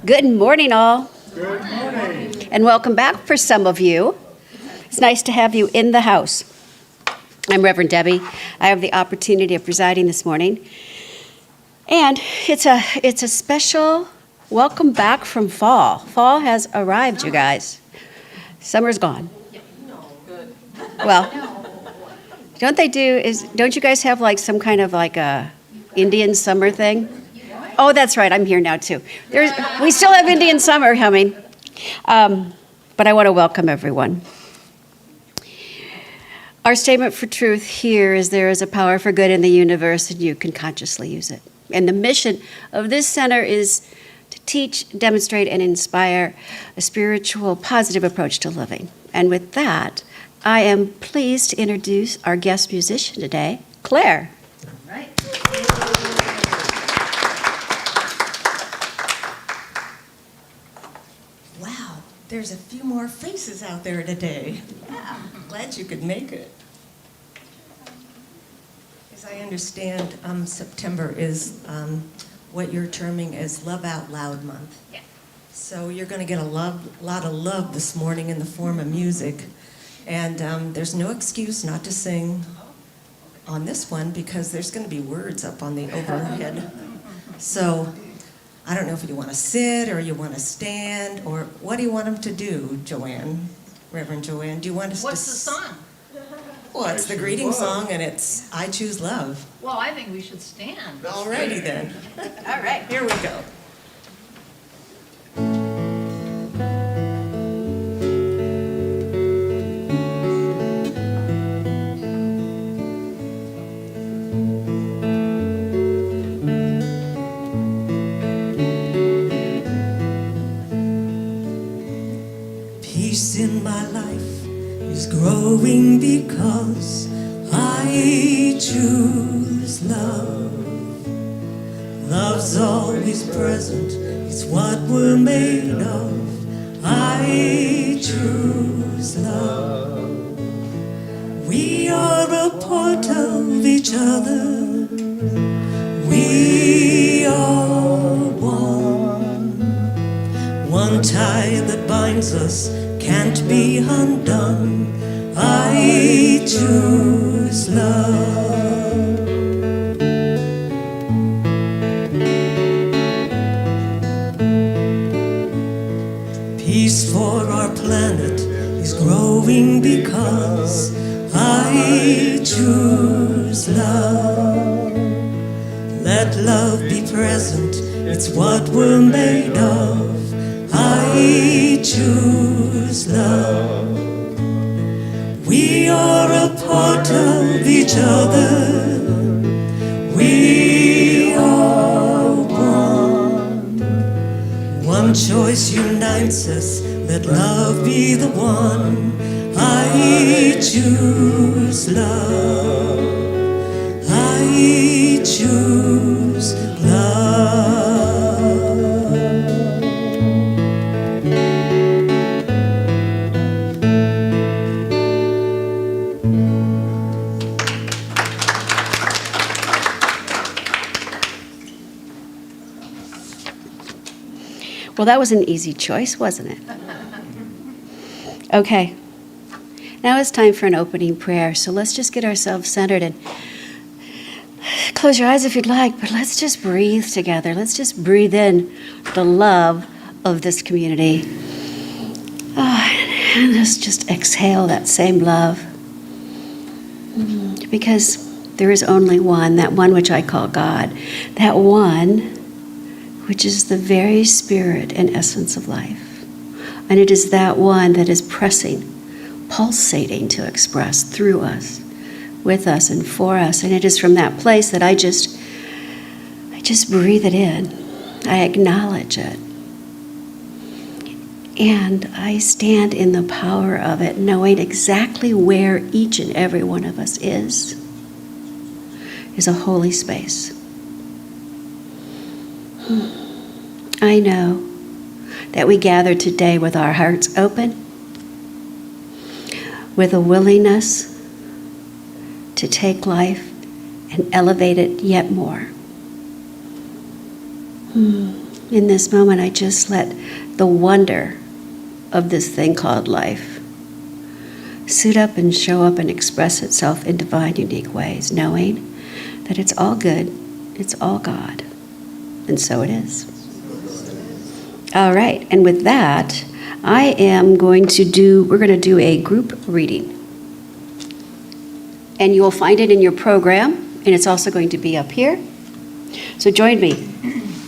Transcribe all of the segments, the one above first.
Good morning, all. Good morning. And welcome back for some of you. It's nice to have you in the house. I'm Reverend Debbie. I have the opportunity of presiding this morning. And it's a special welcome back from fall. Fall has arrived, you guys. Summer's gone. Well, don't you guys have like some kind of like a Indian summer thing? Oh, that's right. I'm here now too. We still have Indian summer coming. But I want to welcome everyone. Our statement for truth here is there is a power for good in the universe and you can consciously use it. And the mission of this center is to teach, demonstrate, and inspire a spiritual, positive approach to living. And with that, I am pleased to introduce our guest musician today, Claire. Right. Wow, there's a few more faces out there today. Yeah, glad you could make it. As I understand, September is what you're terming as Love Out Loud Month. Yeah. So you're going to get a lot of love this morning in the form of music. And there's no excuse not to sing on this one because there's going to be words up on the overhead. So I don't know if you want to sit or you want to stand or what do you want them to do, Joanne, Reverend Joanne? Do you want us to... What's the song? Well, it's the greeting song and it's I Choose Love. Well, I think we should stand. Alrighty then. All right. Here we go. Peace in my life is growing because I choose love. Love's always present, it's what we're made of. I choose love. We are a part of each other. We are one. One tie that binds us can't be undone. I choose love. Peace for our planet is growing because I choose love. Let love be present, it's what we're made of. I choose love. We are a part of each other. We are one. One choice unites us. Let love be the one. I choose love. I choose love. Well, that was an easy choice, wasn't it? Okay. Now it's time for an opening prayer. So let's just get ourselves centered and close your eyes if you'd like, but let's just breathe together. Let's just breathe in the love of this community. And let's just exhale that same love. Because there is only one, that one which I call God, that one which is the very spirit and essence of life. And it is that one that is pressing, pulsating to express through us, with us and for us. And it is from that place that I just breathe it in. I acknowledge it. And I stand in the power of it, knowing exactly where each and every one of us is a holy space. I know that we gather today with our hearts open, with a willingness to take life and elevate it yet more. in this moment, I just let the wonder of this thing called life suit up and show up and express itself in divine, unique ways, knowing that it's all good, it's all God, and so it is. All right, and with that, we're going to do a group reading. And you will find it in your program, and it's also going to be up here. So join me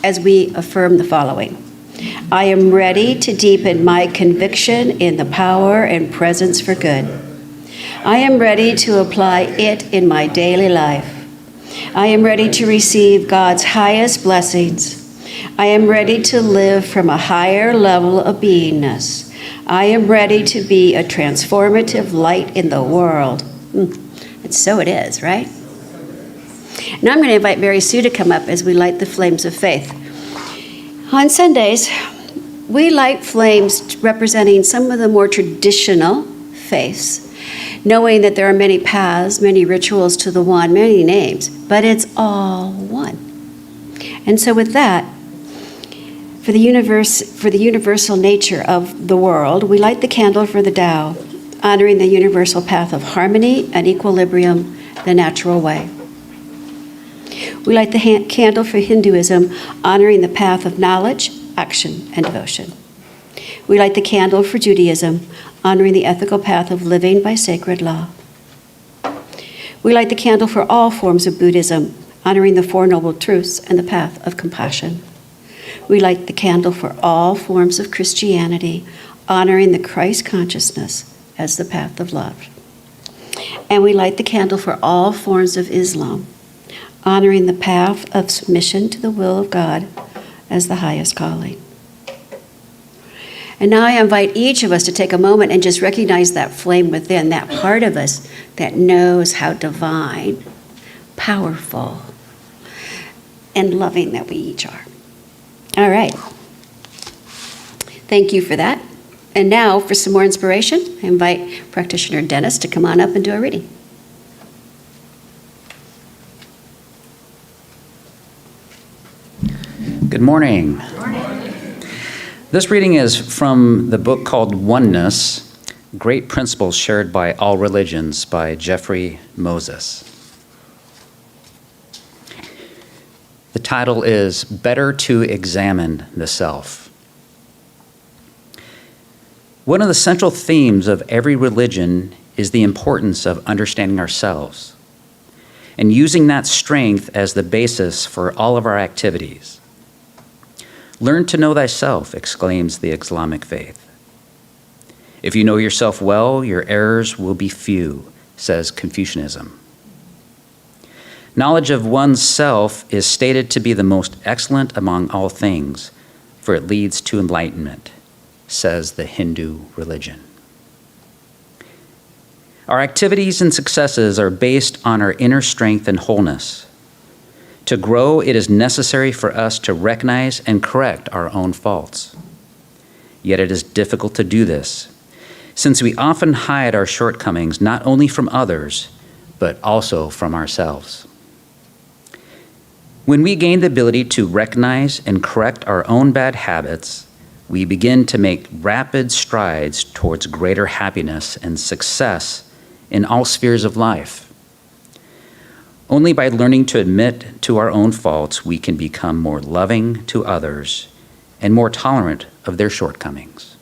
as we affirm the following. I am ready to deepen my conviction in the power and presence for good. I am ready to apply it in my daily life. I am ready to receive God's highest blessings. I am ready to live from a higher level of beingness. I am ready to be a transformative light in the world. And so it is, right? Now I'm going to invite Mary Sue to come up as we light the flames of faith. On Sundays, we light flames representing some of the more traditional faiths, knowing that there are many paths, many rituals to the one, many names, but it's all one. And so with that, for the universal nature of the world, we light the candle for the Tao, honoring the universal path of harmony and equilibrium, the natural way. We light the candle for Hinduism, honoring the path of knowledge, action, and devotion. We light the candle for Judaism, honoring the ethical path of living by sacred law. We light the candle for all forms of Buddhism, honoring the Four Noble Truths and the path of compassion. We light the candle for all forms of Christianity, honoring the Christ consciousness as the path of love. And we light the candle for all forms of Islam, honoring the path of submission to the will of God as the highest calling. And now I invite each of us to take a moment and just recognize that flame within, that part of us that knows how divine, powerful, and loving that we each are. All right. Thank you for that. And now, for some more inspiration, I invite practitioner Dennis to come on up and do a reading. Good morning. This reading is from the book called Oneness, Great Principles Shared by All Religions by Jeffrey Moses. The title is Better to Examine the Self. One of the central themes of every religion is the importance of understanding ourselves and using that strength as the basis for all of our activities. Learn to know thyself, exclaims the Islamic faith. If you know yourself well, your errors will be few, says Confucianism. Knowledge of one's self is stated to be the most excellent among all things, for it leads to enlightenment, says the Hindu religion. Our activities and successes are based on our inner strength and wholeness. To grow, it is necessary for us to recognize and correct our own faults. Yet it is difficult to do this, since we often hide our shortcomings not only from others, but also from ourselves. When we gain the ability to recognize and correct our own bad habits, we begin to make rapid strides towards greater happiness and success in all spheres of life. Only by learning to admit to our own faults, we can become more loving to others and more tolerant of their shortcomings.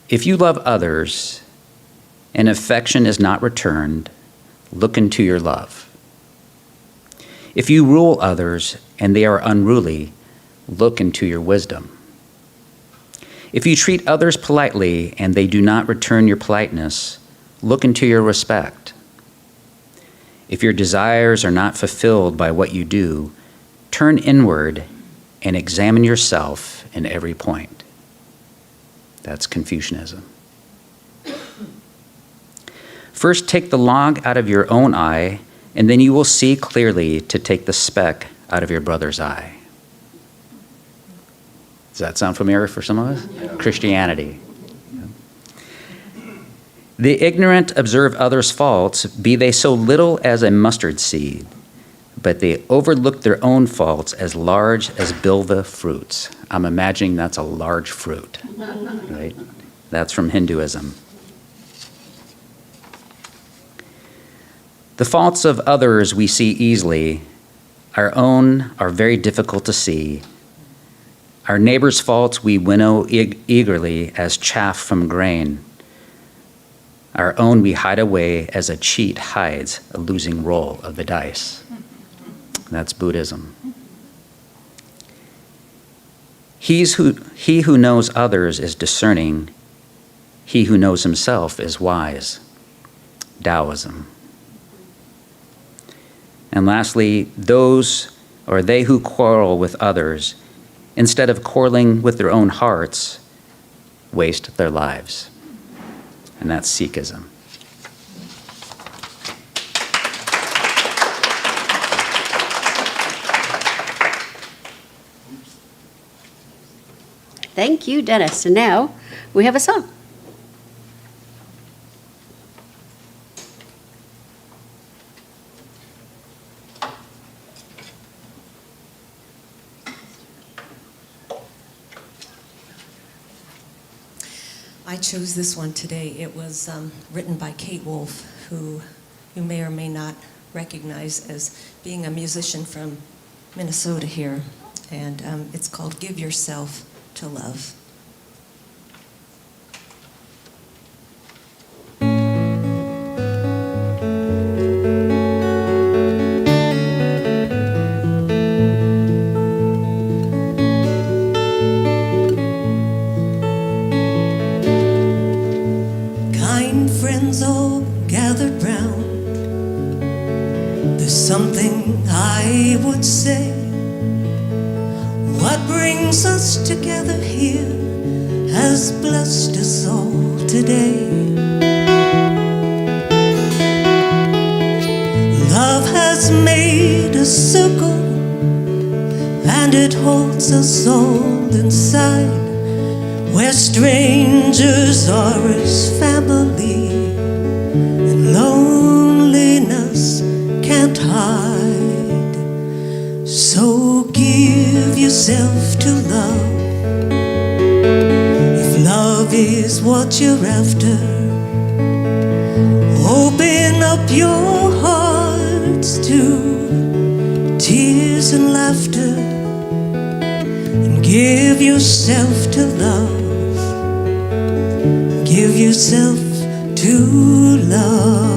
If you love others and affection is not returned, look into your love. If you rule others and they are unruly, look into your wisdom. If you treat others politely and they do not return your politeness, look into your respect. If your desires are not fulfilled by what you do, turn inward and examine yourself in every point. That's Confucianism. First, take the log out of your own eye, and then you will see clearly to take the speck out of your brother's eye. Does that sound familiar for some of us? Yeah. Christianity. The ignorant observe others' faults, be they so little as a mustard seed. but they overlook their own faults as large as bilva fruits. I'm imagining that's a large fruit, right? That's from Hinduism. The faults of others we see easily. Our own are very difficult to see. Our neighbor's faults we winnow eagerly as chaff from grain. Our own we hide away as a cheat hides a losing roll of the dice. That's Buddhism. He who knows others is discerning. He who knows himself is wise. Taoism. And lastly, they who quarrel with others, instead of quarreling with their own hearts, waste their lives. And that's Sikhism. Thank you, Dennis. And now we have a song. I chose this one today. It was written by Kate Wolf, who you may or may not recognize as being a musician from Minnesota here. And it's called Give Yourself to Love. Friends all gathered round, there's something I would say. What brings us together here has blessed us all today. Love has made a circle, and it holds us all inside, where strangers are as family, and loneliness can't hide. So give yourself to love, if love is what you're after. Open up your hearts to tears and laughter, and give yourself to love. Give yourself to love.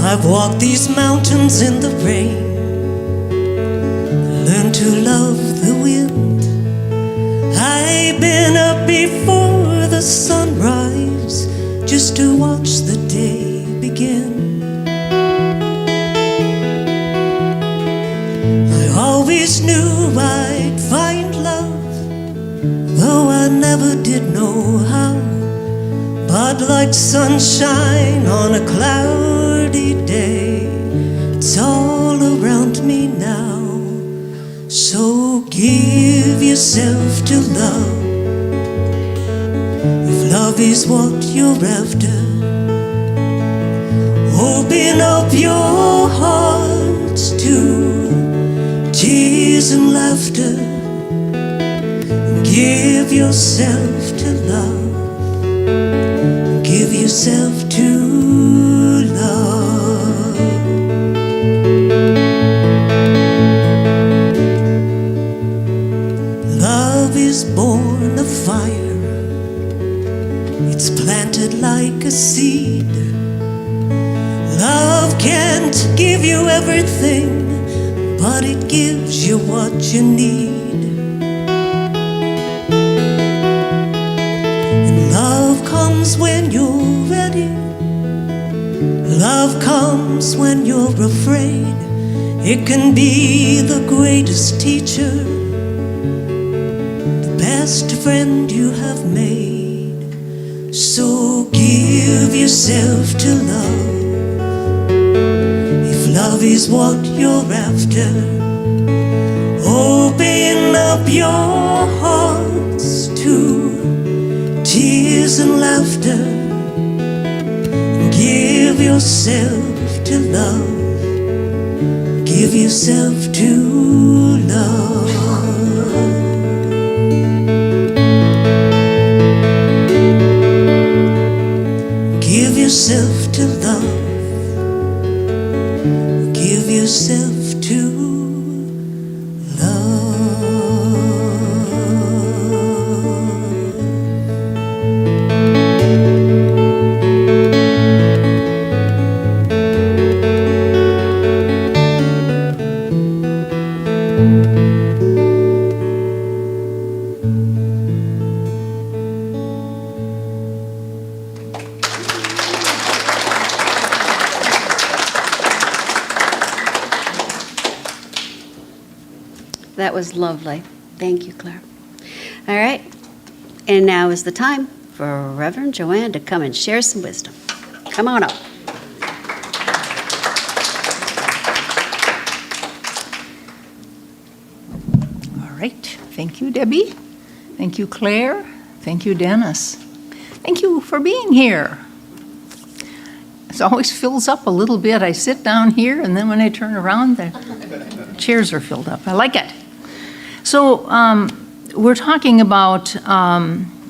I've walked these mountains in the rain, learned to love the wind. I've been up before the sunrise just to watch the day begin. I always knew I'd find love, though I never did know how. But like sunshine on a cloudy day, it's all around me now. So give yourself to love, if love is what you're after. Open up your hearts to tears and laughter, and give yourself to love. Give yourself to love. Love is born of fire, it's planted like a seed. Love can't give you everything, but it gives you what you need. And love comes when you're ready. Love comes when you're afraid. It can be the greatest teacher, the best friend you have made. So give yourself to love, if love is what you're after. Open up your hearts to tears and laughter, Give yourself to love. Give yourself to love. Give yourself to love. Give yourself to love. That was lovely. Thank you, Claire. All right. And now is the time for Reverend Joanne to come and share some wisdom. Come on up. All right. Thank you, Debbie. Thank you, Claire. Thank you, Dennis. Thank you for being here. It always fills up a little bit. I sit down here, and then when I turn around, the chairs are filled up. I like it. So we're talking about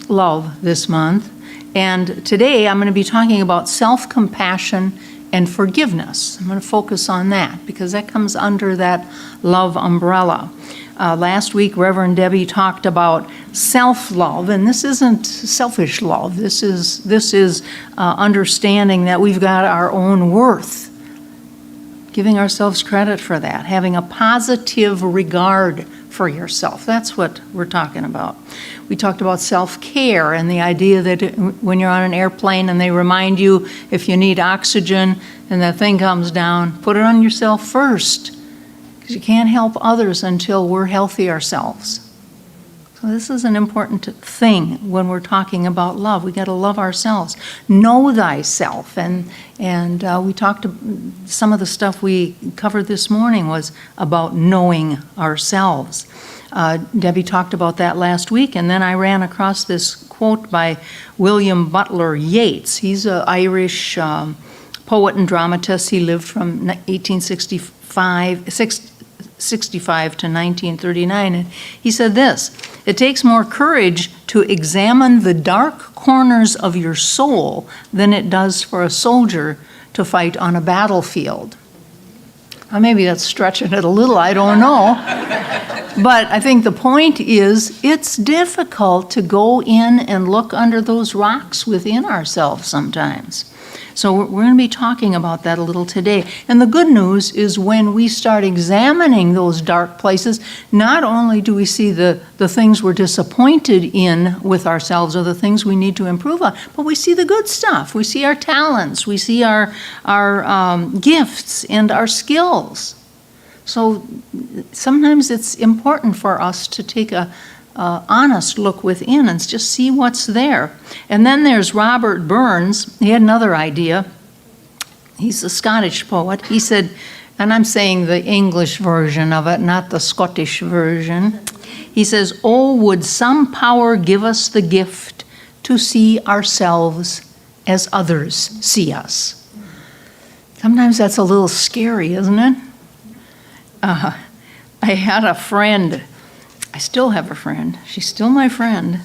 love this month, and today I'm going to be talking about self-compassion and forgiveness. I'm going to focus on that because that comes under that love umbrella. Last week, Reverend Debbie talked about self-love, and this isn't selfish love. This is understanding that we've got our own worth, giving ourselves credit for that, having a positive regard for yourself. That's what we're talking about. We talked about self-care and the idea that when you're on an airplane and they remind you if you need oxygen and that thing comes down, put it on yourself first, because you can't help others until we're healthy ourselves. So this is an important thing when we're talking about love. We got to love ourselves. Know thyself. And we talked, some of the stuff we covered this morning was about knowing ourselves. Debbie talked about that last week, and then I ran across this quote by William Butler Yeats. He's an Irish poet and dramatist. He lived from 1865 to 1939, and he said this: "It takes more courage to examine the dark corners of your soul than it does for a soldier to fight on a battlefield." Well, maybe that's stretching it a little, I don't know. But I think the point is it's difficult to go in and look under those rocks within ourselves sometimes. So we're going to be talking about that a little today. And the good news is when we start examining those dark places, not only do we see the things we're disappointed in with ourselves or the things we need to improve on, but we see the good stuff. We see our talents. We see our gifts and our skills. So sometimes it's important for us to take a honest look within and just see what's there. And then there's Robert Burns. He had another idea. He's a Scottish poet. He said, and I'm saying the English version of it, not the Scottish version. He says, "Oh, would some power give us the gift to see ourselves as others see us." Sometimes that's a little scary, isn't it? I had a friend. I still have a friend. She's still my friend.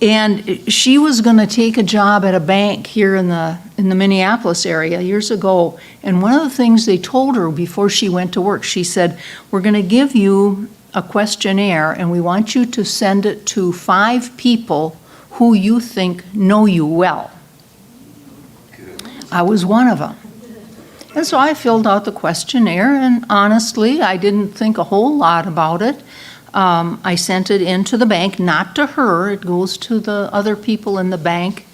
And she was going to take a job at a bank here in the Minneapolis area years ago. And one of the things they told her before she went to work, she said, "We're going to give you a questionnaire, and we want you to send it to 5 people who you think know you well." I was one of them. And so I filled out the questionnaire, and honestly, I didn't think a whole lot about it. I sent it into the bank, not to her. It goes to the other people in the bank.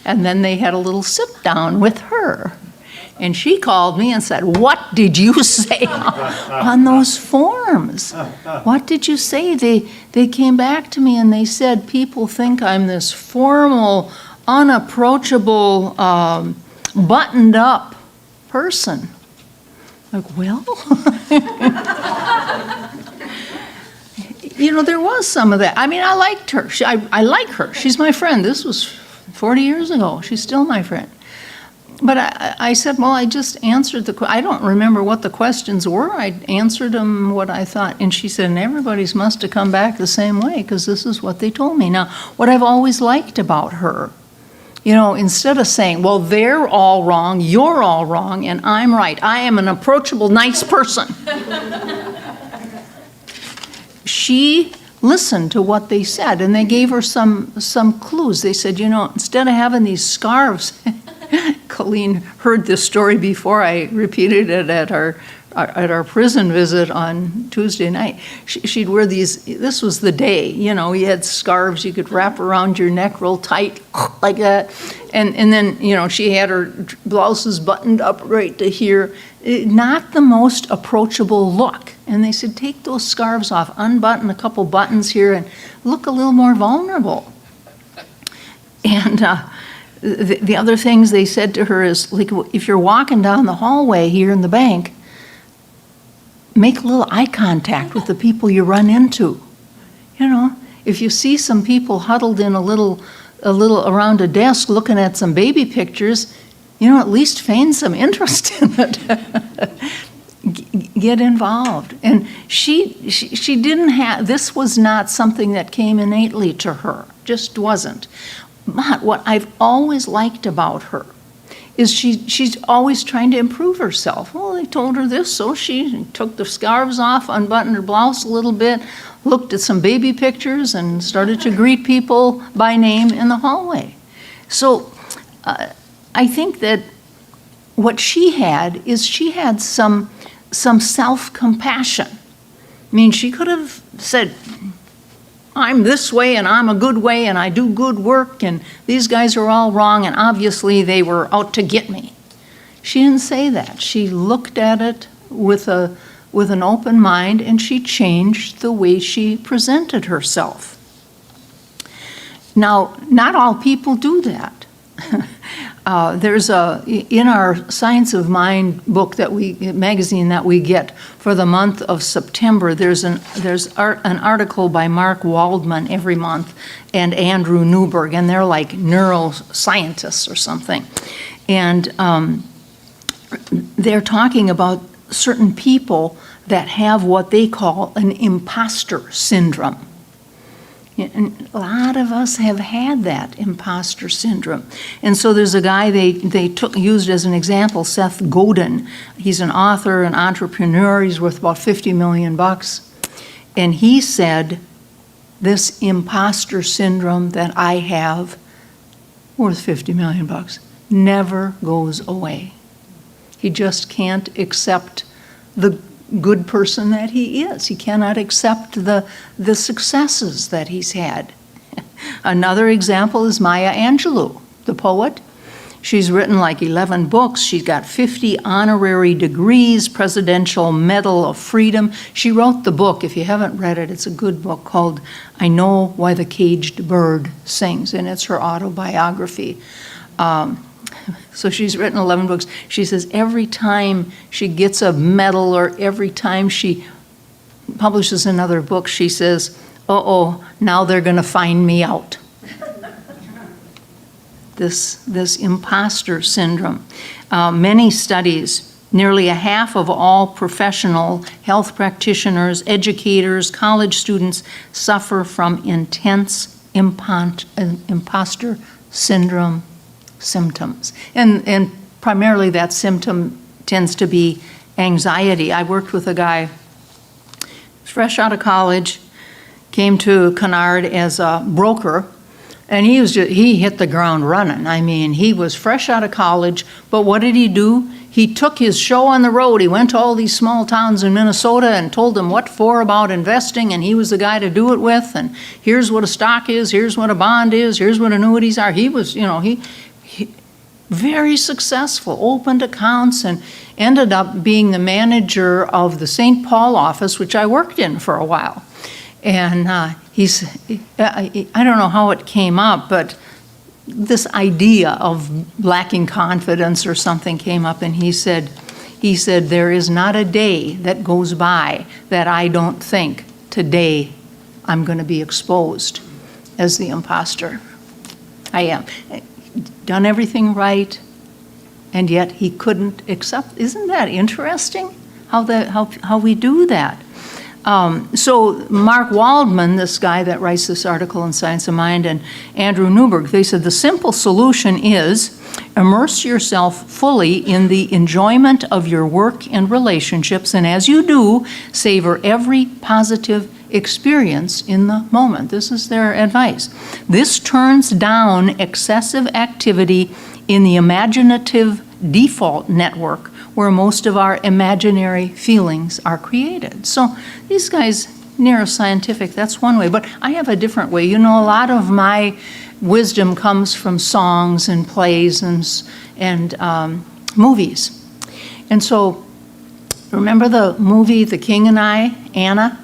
And then they had a little sit down with her. And she called me and said, "What did you say on those forms? What did you say?" They came back to me and they said, "People think I'm this formal, unapproachable, buttoned up person." Like, well, there was some of that. I mean, I liked her. I like her. She's my friend. This was 40 years ago. She's still my friend. But I said, well, I just answered I don't remember what the questions were. I answered them what I thought. And she said, and everybody's must have come back the same way because this is what they told me. Now, what I've always liked about her, you know, instead of saying, well, they're all wrong, you're all wrong, and I'm right. I am an approachable, nice person. She listened to what they said, and they gave her some clues. They said, you know, instead of having these scarves, Colleen heard this story before. I repeated it at our prison visit on Tuesday night. She'd wear these, this was the day, you know, you had scarves you could wrap around your neck real tight, like that. And then, you know, she had her blouses buttoned up right to here. Not the most approachable look. And they said, take those scarves off, unbutton a couple buttons here, and look a little more vulnerable. And the other things they said to her is, like, if you're walking down the hallway here in the bank, make a little eye contact with the people you run into. You know, if you see some people huddled in a little around a desk looking at some baby pictures, you know, at least feign some interest in it. Get involved. And she didn't have, this was not something that came innately to her, just wasn't. But what I've always liked about her is she's always trying to improve herself. Well, they told her this, so she took the scarves off, unbuttoned her blouse a little bit, looked at some baby pictures, and started to greet people by name in the hallway. So I think that what she had is she had some self-compassion. I mean, she could have said, I'm this way and I'm a good way and I do good work and these guys are all wrong and obviously they were out to get me. She didn't say that. She looked at it with an open mind and she changed the way she presented herself. Now, not all people do that. There's in our Science of Mind book magazine that we get for the month of September, there's an article by Mark Waldman every month and Andrew Newberg, and they're like neuroscientists or something. And they're talking about certain people that have what they call an imposter syndrome. And a lot of us have had that imposter syndrome. And so there's a guy they used as an example, Seth Godin. He's an author, an entrepreneur. He's worth about $50 million. And he said, this imposter syndrome that I have, worth $50 million, never goes away. He just can't accept the good person that he is. He cannot accept the successes that he's had. Another example is Maya Angelou, the poet. She's written like 11 books. She's got 50 honorary degrees, Presidential Medal of Freedom. She wrote the book, if you haven't read it, it's a good book called I Know Why the Caged Bird Sings, and it's her autobiography. So she's written 11 books. She says every time she gets a medal or every time she publishes another book, she says, uh-oh, now they're going to find me out. This imposter syndrome. Many studies, nearly a half of all professional health practitioners, educators, college students suffer from intense imposter syndrome symptoms. And primarily that symptom tends to be anxiety. I worked with a guy fresh out of college, came to Kennard as a broker, and he hit the ground running. I mean, he was fresh out of college, but what did he do? He took his show on the road. He went to all these small towns in Minnesota and told them what for about investing, and he was the guy to do it with, and here's what a stock is, here's what a bond is, here's what annuities are. He was, he very successful, opened accounts, and ended up being the manager of the St. Paul office, which I worked in for a while. And I don't know how it came up, but this idea of lacking confidence or something came up, and he said, there is not a day that goes by that I don't think today I'm going to be exposed as the imposter. I am. Done everything right, and yet he couldn't accept. Isn't that interesting? How we do that? So Mark Waldman, this guy that writes this article in Science of Mind, and Andrew Newberg, they said the simple solution is immerse yourself fully in the enjoyment of your work and relationships, and as you do, savor every positive experience in the moment. This is their advice. This turns down excessive activity in the imaginative default network where most of our imaginary feelings are created. So these guys, neuroscientific, that's one way, but I have a different way. You know, a lot of my wisdom comes from songs and plays and movies. And so remember the movie The King and I, Anna?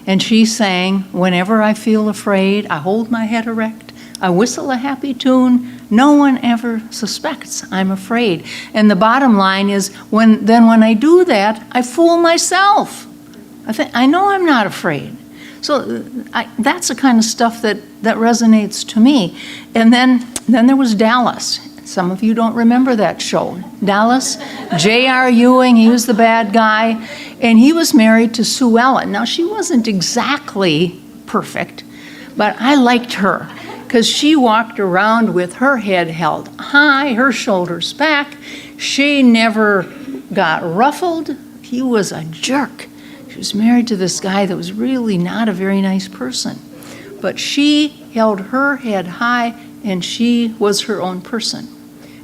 And she sang, "Whenever I feel afraid, I hold my head erect, I whistle a happy tune, no one ever suspects I'm afraid." And the bottom line is, when I do that, I fool myself. I know I'm not afraid. So that's the kind of stuff that resonates to me. And then there was Dallas. Some of you don't remember that show. Dallas, J.R. Ewing, he was the bad guy, and he was married to Sue Ellen. Now, she wasn't exactly perfect, but I liked her because she walked around with her head held high, her shoulders back. She never got ruffled. He was a jerk. She was married to this guy that was really not a very nice person. But she held her head high, and she was her own person.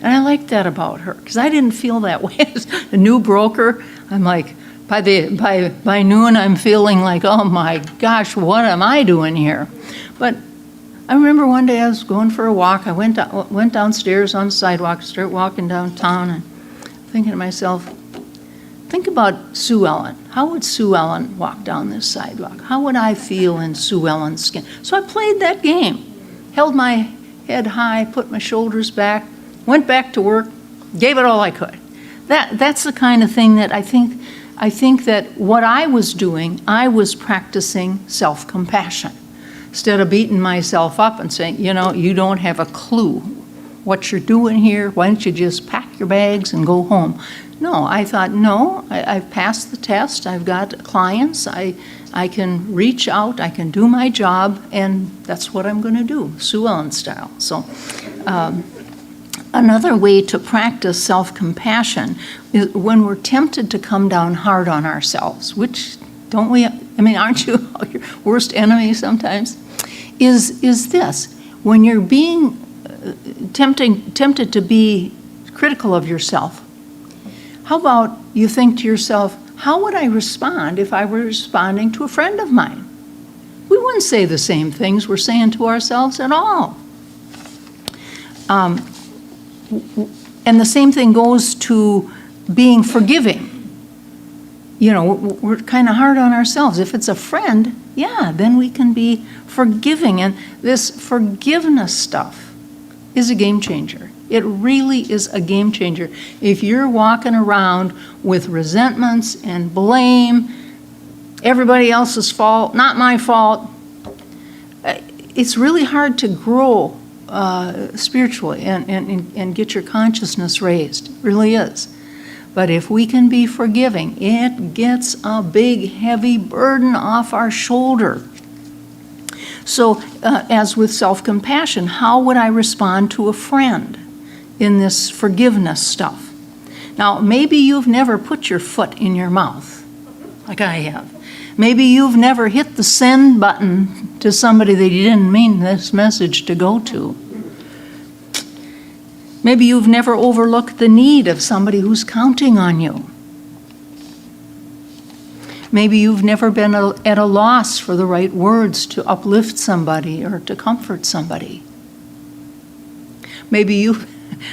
And I liked that about her, because I didn't feel that way as a new broker. I'm like, by noon, I'm feeling like, oh my gosh, what am I doing here? But I remember one day I was going for a walk. I went downstairs on the sidewalk, started walking downtown, and thinking to myself, think about Sue Ellen. How would Sue Ellen walk down this sidewalk? How would I feel in Sue Ellen's skin? So I played that game, held my head high, put my shoulders back, went back to work, gave it all I could. That's the kind of thing that I think that what I was doing, I was practicing self-compassion. Instead of beating myself up and saying, you know, you don't have a clue what you're doing here, why don't you just pack your bags and go home? No, I thought, no, I've passed the test, I've got clients, I can reach out, I can do my job, and that's what I'm going to do, Sue Ellen style. So another way to practice self-compassion is when we're tempted to come down hard on ourselves, which don't we, aren't you your worst enemy sometimes? Is this, when you're being tempted to be critical of yourself, how about you think to yourself, how would I respond if I were responding to a friend of mine? We wouldn't say the same things we're saying to ourselves at all. And the same thing goes to being forgiving. You know, we're kind of hard on ourselves. If it's a friend, yeah, then we can be forgiving. And this forgiveness stuff is a game changer. It really is a game changer. If you're walking around with resentments and blame, everybody else's fault, not my fault, it's really hard to grow spiritually and get your consciousness raised. It really is. But if we can be forgiving, it gets a big, heavy burden off our shoulder. So, as with self-compassion, how would I respond to a friend in this forgiveness stuff? Now, maybe you've never put your foot in your mouth, like I have. Maybe you've never hit the send button to somebody that you didn't mean this message to go to. Maybe you've never overlooked the need of somebody who's counting on you. Maybe you've never been at a loss for the right words to uplift somebody or to comfort somebody. Maybe you've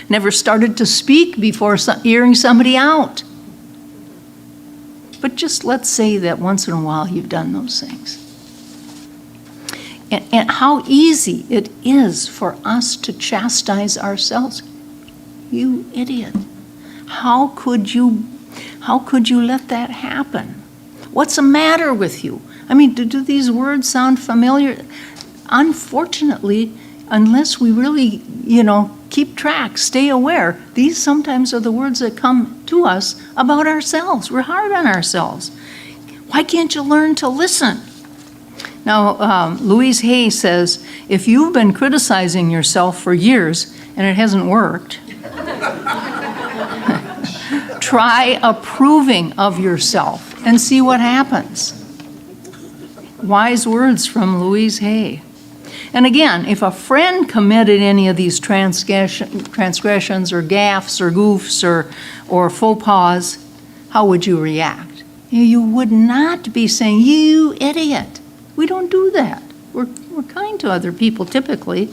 never started to speak before hearing somebody out. But just let's say that once in a while you've done those things. And how easy it is for us to chastise ourselves. You idiot. How could you let that happen? What's the matter with you? I mean, do these words sound familiar? Unfortunately, unless we really, keep track, stay aware, these sometimes are the words that come to us about ourselves. We're hard on ourselves. Why can't you learn to listen? Now, Louise Hay says, if you've been criticizing yourself for years and it hasn't worked, try approving of yourself and see what happens. Wise words from Louise Hay. And again, if a friend committed any of these transgressions or gaffes or goofs or faux pas, how would you react? You would not be saying, you idiot. We don't do that. We're kind to other people typically.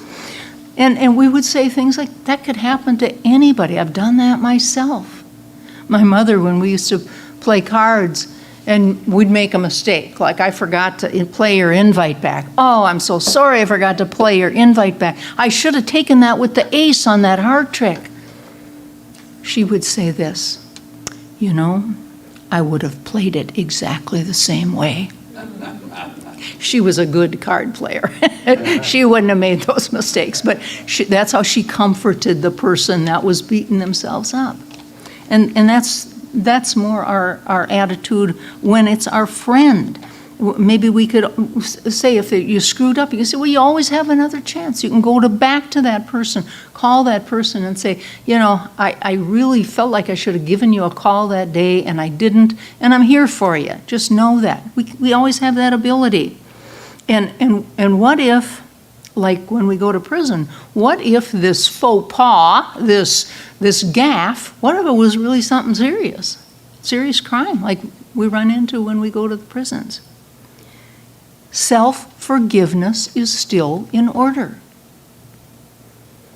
And we would say things like, that could happen to anybody. I've done that myself. My mother, when we used to play cards, and we'd make a mistake, like I forgot to play your invite back. Oh, I'm so sorry I forgot to play your invite back. I should have taken that with the ace on that heart trick. She would say this, I would have played it exactly the same way. She was a good card player. She wouldn't have made those mistakes, but that's how she comforted the person that was beating themselves up. And that's more our attitude when it's our friend. Maybe we could say if you screwed up, you can say, well, you always have another chance. You can go back to that person, call that person and say, I really felt like I should have given you a call that day and I didn't, and I'm here for you. Just know that. We always have that ability. And what if, like when we go to prison, what if this faux pas, this gaffe, what if it was really something serious crime like we run into when we go to the prisons? Self-forgiveness is still in order.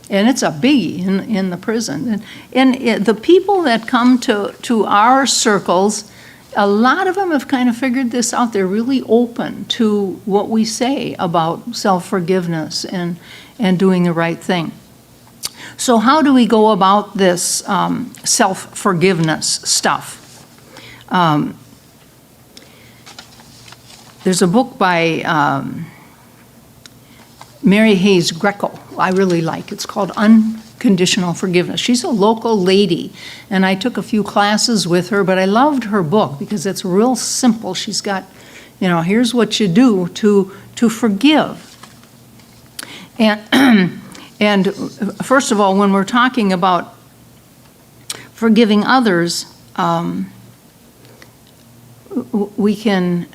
And it's a biggie in the prison. And the people that come to our circles, a lot of them have kind of figured this out. They're really open to what we say about self-forgiveness and doing the right thing. So how do we go about this self-forgiveness stuff? There's a book by Mary Hayes Greco I really like. It's called Unconditional Forgiveness. She's a local lady, and I took a few classes with her, but I loved her book because it's real simple. She's got, here's what you do to forgive. And first of all, when we're talking about forgiving others, we can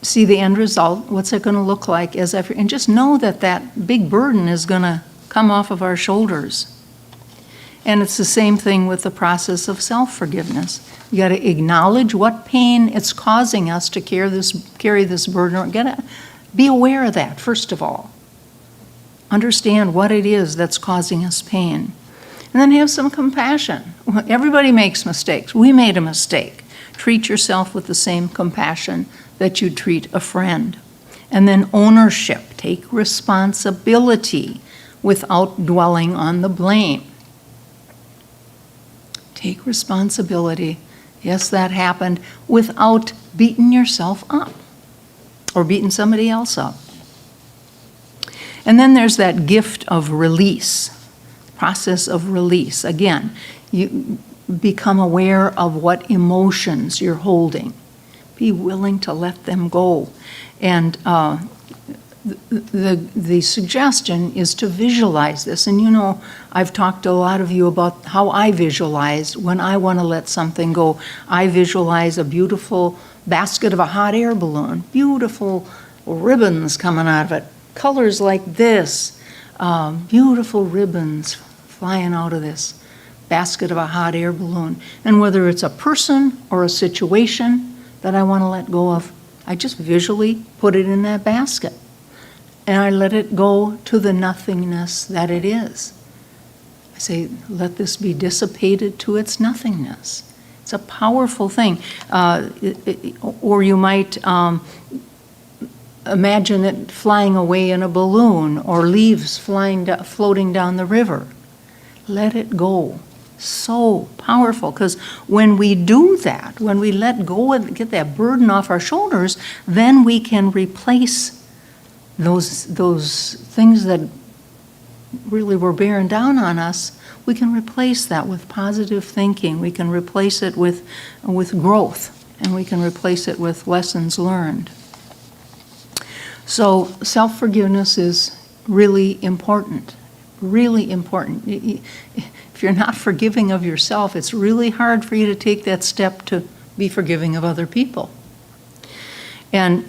see the end result, what's it going to look like and just know that big burden is going to come off of our shoulders. And it's the same thing with the process of self-forgiveness. You got to acknowledge what pain it's causing us to carry this burden. You got to be aware of that, first of all. Understand what it is that's causing us pain. And then have some compassion. Everybody makes mistakes. We made a mistake. Treat yourself with the same compassion that you treat a friend. And then ownership. Take responsibility without dwelling on the blame. Take responsibility. Yes, that happened, without beating yourself up or beating somebody else up. And then there's that gift of release, process of release. Again, you become aware of what emotions you're holding. Be willing to let them go. And the suggestion is to visualize this. And I've talked to a lot of you about how I visualize when I want to let something go. I visualize a beautiful basket of a hot air balloon, beautiful ribbons coming out of it, colors like this, beautiful ribbons flying out of this basket of a hot air balloon. And whether it's a person or a situation that I want to let go of, I just visually put it in that basket. And I let it go to the nothingness that it is. I say, let this be dissipated to its nothingness. It's a powerful thing. Or you might imagine it flying away in a balloon, or leaves floating down the river. Let it go. So powerful, because when we do that, when we let go and get that burden off our shoulders, then we can replace those things that really were bearing down on us, we can replace that with positive thinking. We can replace it with growth, and we can replace it with lessons learned. So self-forgiveness is really important, really important. If you're not forgiving of yourself, it's really hard for you to take that step to be forgiving of other people. And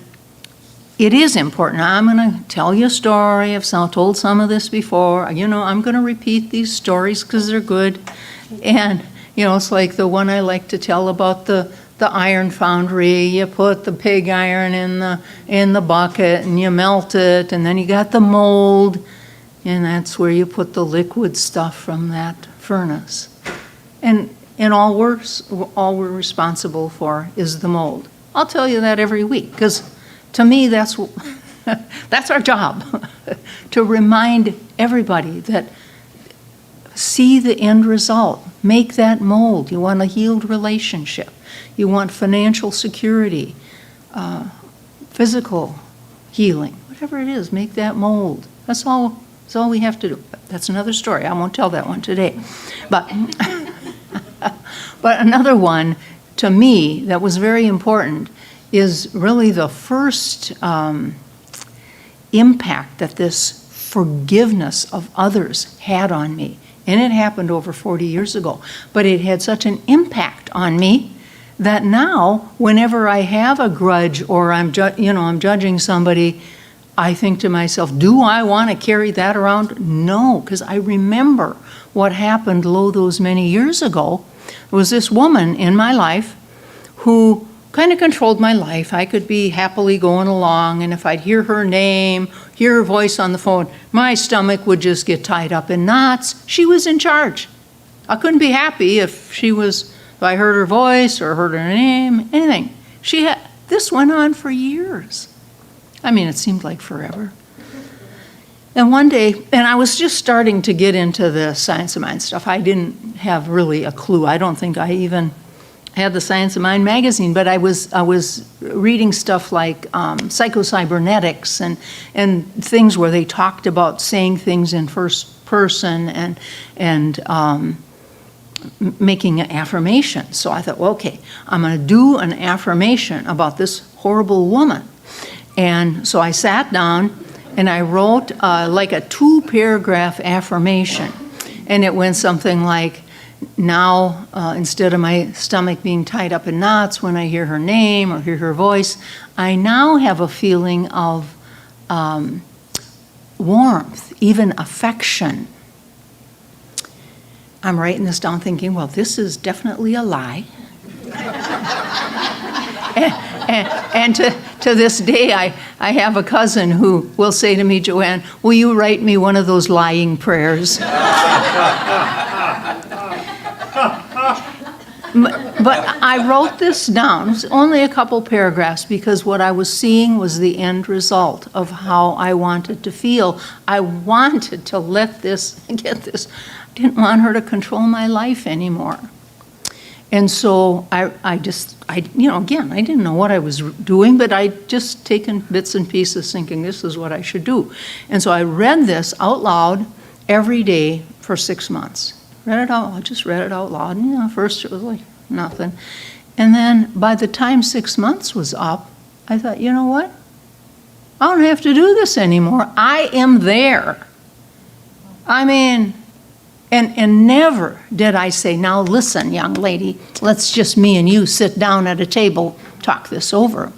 it is important. I'm going to tell you a story. I've told some of this before. You know, I'm going to repeat these stories because they're good. And, you know, it's like the one I like to tell about the iron foundry. You put the pig iron in the bucket and you melt it, and then you got the mold, and that's where you put the liquid stuff from that furnace. And all we're responsible for is the mold. I'll tell you that every week, because to me, that's our job, to remind everybody that see the end result, make that mold. You want a healed relationship. You want financial security, physical healing, whatever it is, make that mold. That's all we have to do. That's another story. I won't tell that one today. But, but another one, to me, that was very important is really the first impact that this forgiveness of others had on me. And it happened over 40 years ago. But it had such an impact on me that now, whenever I have a grudge or I'm judging somebody, I think to myself, do I want to carry that around? No, because I remember what happened those many years ago. There was this woman in my life who kind of controlled my life. I could be happily going along, and if I'd hear her name, hear her voice on the phone, my stomach would just get tied up in knots. She was in charge. I couldn't be happy if I heard her voice or heard her name, anything. This went on for years. I mean, it seemed like forever. And one day, and I was just starting to get into the Science of Mind stuff. I didn't have really a clue. I don't think I even had the Science of Mind magazine, but I was reading stuff like psychocybernetics and things where they talked about saying things in first person and making an affirmation. So I thought, well, okay, I'm going to do an affirmation about this horrible woman. And so I sat down and I wrote like a 2-paragraph affirmation. And it went something like, now, instead of my stomach being tied up in knots when I hear her name or hear her voice, I now have a feeling of warmth, even affection. I'm writing this down thinking, well, this is definitely a lie. and to this day, I have a cousin who will say to me, Joanne, will you write me one of those lying prayers? But I wrote this down. It was only a couple paragraphs because what I was seeing was the end result of how I wanted to feel. I wanted to get this. I didn't want her to control my life anymore. And so I didn't know what I was doing, but I'd just taken bits and pieces thinking this is what I should do. And so I read this out loud every day for 6 months. I just read it out loud. And, first it was like nothing. And then by the time 6 months was up, I thought, you know what? I don't have to do this anymore. I am there. I mean, and never did I say, now listen, young lady, let's just me and you sit down at a table, talk this over,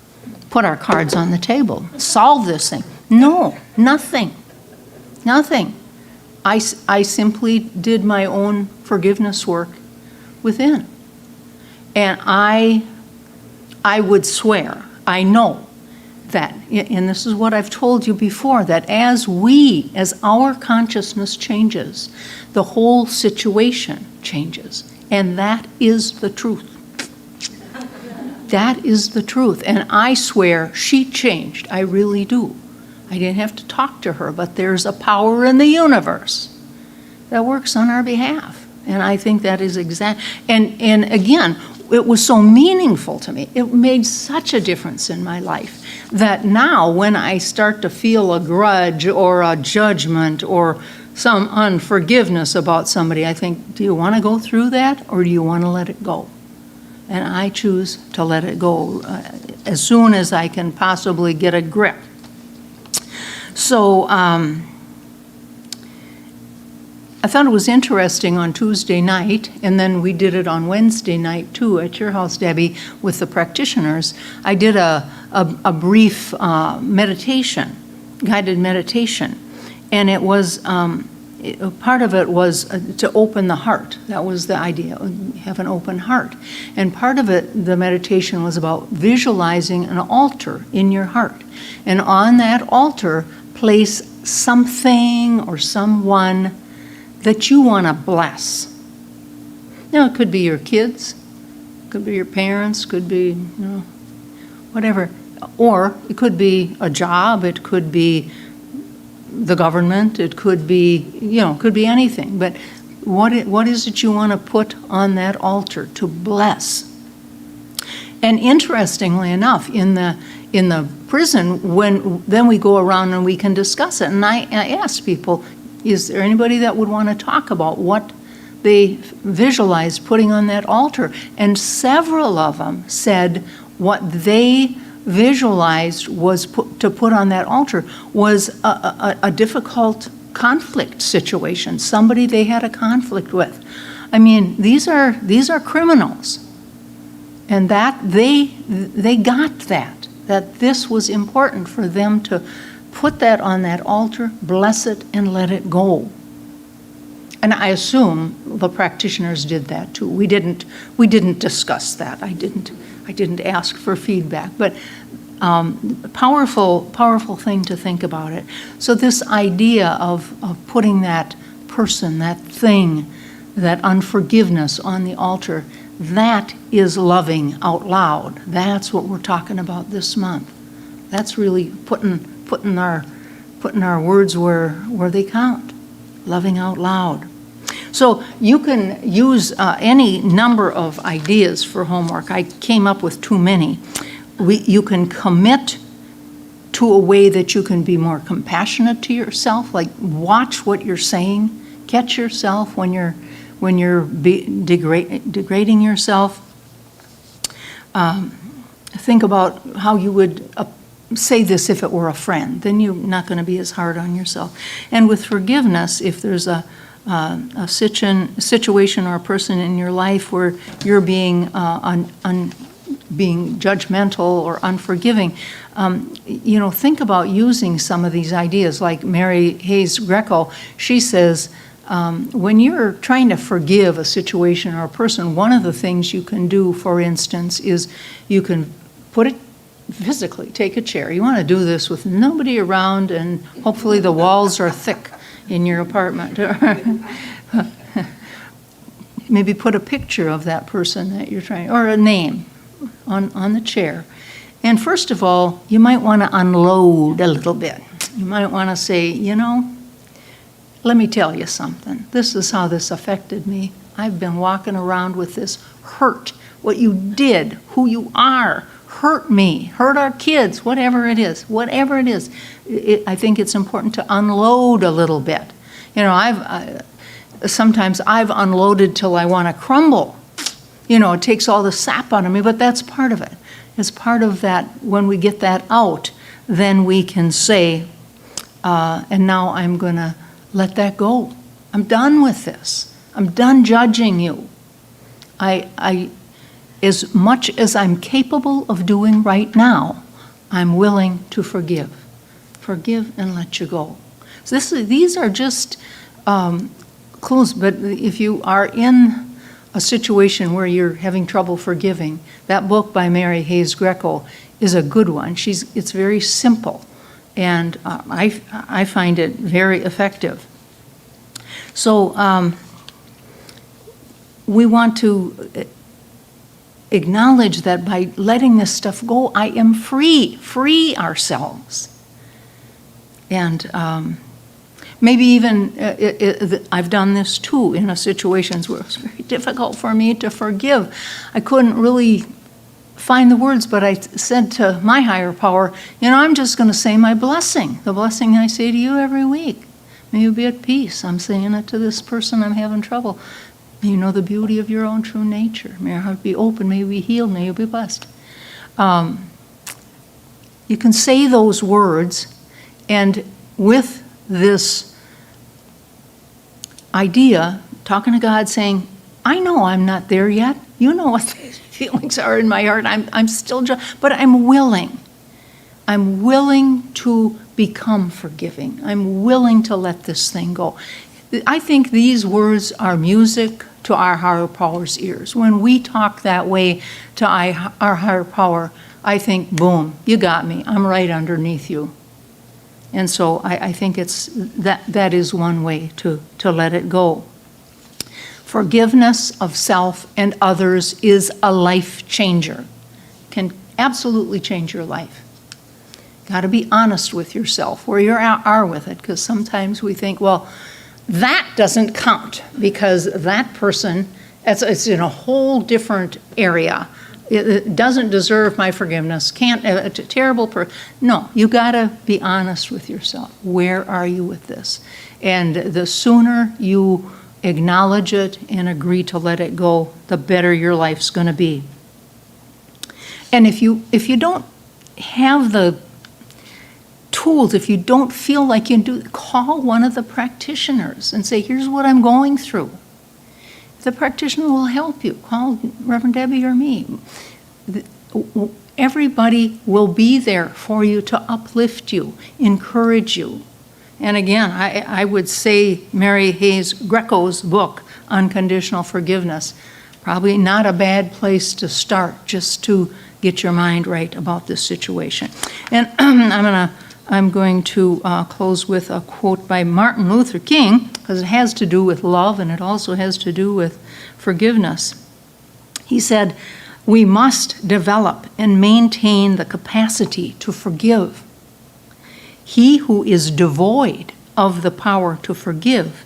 put our cards on the table, solve this thing. No, nothing. I simply did my own forgiveness work within. And I would swear, I know that, and this is what I've told you before, that as our consciousness changes, the whole situation changes. And that is the truth. That is the truth. And I swear she changed. I really do. I didn't have to talk to her, but there's a power in the universe that works on our behalf. And I think that is exact. And again, it was so meaningful to me. It made such a difference in my life. that now when I start to feel a grudge or a judgment or some unforgiveness about somebody, I think, do you want to go through that or do you want to let it go? And I choose to let it go as soon as I can possibly get a grip. So I thought it was interesting on Tuesday night, and then we did it on Wednesday night too at your house, Debbie, with the practitioners. I did a brief meditation, guided meditation, and it was part of it was to open the heart. That was the idea, have an open heart. And part of it, the meditation was about visualizing an altar in your heart. And on that altar, place something or someone that you want to bless. Now, it could be your kids, could be your parents, could be, whatever. Or it could be a job, it could be the government, it could be, could be anything. But what is it you want to put on that altar to bless? And interestingly enough, in the prison, then we go around and we can discuss it. And I ask people, is there anybody that would want to talk about what they visualized putting on that altar? And several of them said what they visualized was to put on that altar was a difficult conflict situation, somebody they had a conflict with. I mean, these are criminals. And that they got that this was important for them to put that on that altar, bless it, and let it go. And I assume the practitioners did that too. We didn't discuss that. I didn't ask for feedback, but powerful thing to think about it. So this idea of putting that person, that thing, that unforgiveness on the altar, that is loving out loud. That's what we're talking about this month. That's really putting our words where they count, loving out loud. So you can use any number of ideas for homework. I came up with too many. You can commit to a way that you can be more compassionate to yourself, like watch what you're saying, catch yourself when you're degrading yourself. Think about how you would say this if it were a friend. Then you're not going to be as hard on yourself. And with forgiveness, if there's a situation or a person in your life where you're being being judgmental or unforgiving, think about using some of these ideas. Like Mary Hayes Greco, she says, when you're trying to forgive a situation or a person, one of the things you can do, for instance, is you can put it physically, take a chair. You want to do this with nobody around, and hopefully the walls are thick in your apartment. Maybe put a picture of that person that you're trying, or a name on the chair. And first of all, you might want to unload a little bit. You might want to say, let me tell you something. This is how this affected me. I've been walking around with this hurt. What you did, who you are, hurt me, hurt our kids, whatever it is. I think it's important to unload a little bit. Sometimes I've unloaded till I want to crumble. It takes all the sap out of me, but that's part of it. It's part of that. When we get that out, then we can say, and now I'm going to let that go. I'm done with this. I'm done judging you. As much as I'm capable of doing right now, I'm willing to forgive. Forgive and let you go. So these are just clues, but if you are in a situation where you're having trouble forgiving, that book by Mary Hayes Greco is a good one. It's very simple, and I find it very effective. So we want to acknowledge that by letting this stuff go, I am free ourselves. And maybe even, I've done this too in situations where it was very difficult for me to forgive. I couldn't really find the words, but I said to my higher power, I'm just going to say my blessing, the blessing I say to you every week. May you be at peace. I'm saying it to this person I'm having trouble. May you know the beauty of your own true nature. May your heart be open. May you be healed. May you be blessed. You can say those words, and with this idea, talking to God, saying, I know I'm not there yet. You know what the feelings are in my heart. I'm still, but I'm willing. I'm willing to become forgiving. I'm willing to let this thing go. I think these words are music to our higher power's ears. When we talk that way to our higher power, I think, boom, you got me. I'm right underneath you. And so I think it's that is one way to let it go. Forgiveness of self and others is a life changer. Can absolutely change your life. Got to be honest with yourself, where you are with it, because sometimes we think, well, that doesn't count because that person, it's in a whole different area. It doesn't deserve my forgiveness. Can't, a terrible person. No, you got to be honest with yourself. Where are you with this? And the sooner you acknowledge it and agree to let it go, the better your life's going to be. And if you don't have the tools, if you don't feel like you do, call one of the practitioners and say, here's what I'm going through. The practitioner will help you. Call Reverend Debbie or me. Everybody will be there for you to uplift you, encourage you. And again, I would say Mary Hayes Greco's book, Unconditional Forgiveness, probably not a bad place to start just to get your mind right about this situation. And I'm going to close with a quote by Martin Luther King, because it has to do with love and it also has to do with forgiveness. He said, we must develop and maintain the capacity to forgive. He who is devoid of the power to forgive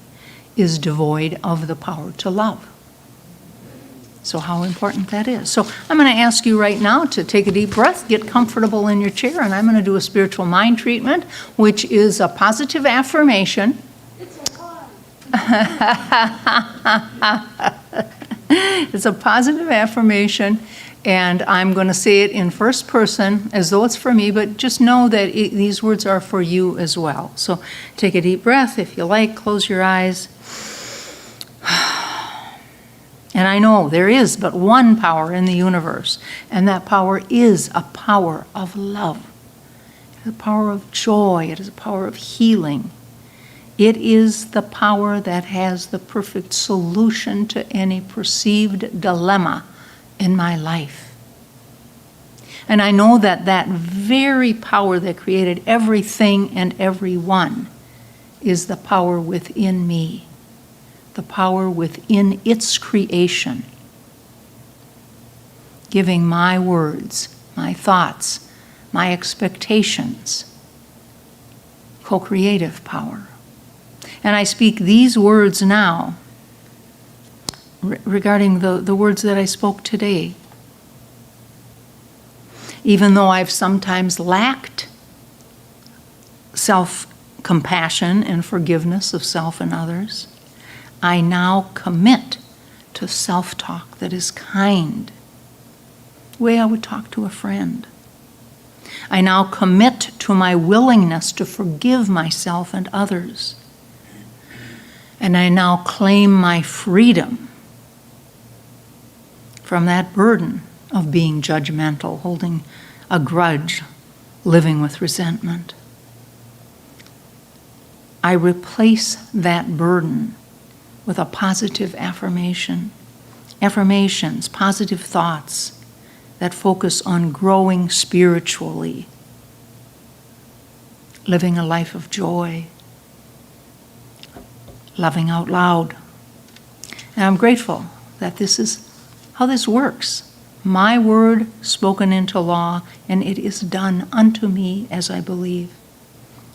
is devoid of the power to love. So how important that is. So I'm going to ask you right now to take a deep breath, get comfortable in your chair, and I'm going to do a spiritual mind treatment, which is a positive affirmation. It's a It's a positive affirmation, and I'm going to say it in first person as though it's for me, but just know that these words are for you as well. So take a deep breath. If you like, close your eyes. And I know there is but one power in the universe, and that power is a power of love. It is a power of joy. It is a power of healing. It is the power that has the perfect solution to any perceived dilemma in my life. And I know that that very power that created everything and everyone is the power within me, the power within its creation, giving my words, my thoughts, my expectations, co-creative power. And I speak these words now regarding the words that I spoke today. Even though I've sometimes lacked self-compassion and forgiveness of self and others, I now commit to self-talk that is kind, the way I would talk to a friend. I now commit to my willingness to forgive myself and others. And I now claim my freedom from that burden of being judgmental, holding a grudge, living with resentment. I replace that burden with a positive affirmation. Affirmations, positive thoughts that focus on growing spiritually, living a life of joy, loving out loud. And I'm grateful that this is how this works. My word spoken into law, and it is done unto me as I believe.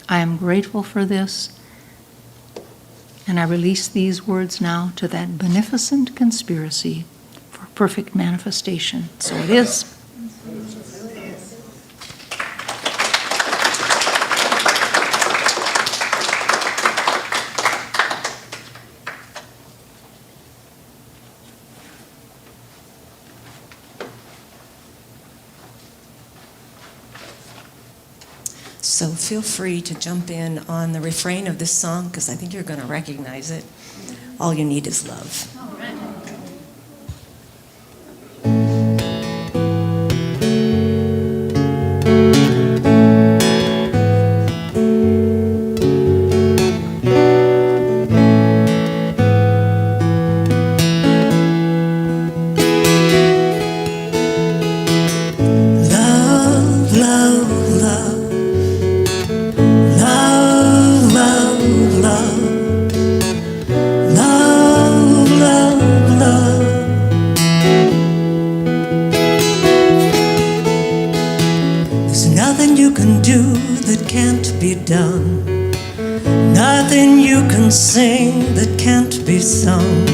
I am grateful for this, and I release these words now to that beneficent conspiracy for perfect manifestation. So it is. So feel free to jump in on the refrain of this song because I think you're going to recognize it. All you need is love. Love, love, love. Love, love, love. Love, love, love. There's nothing you can do that can't be done. Nothing you can sing that can't be sung.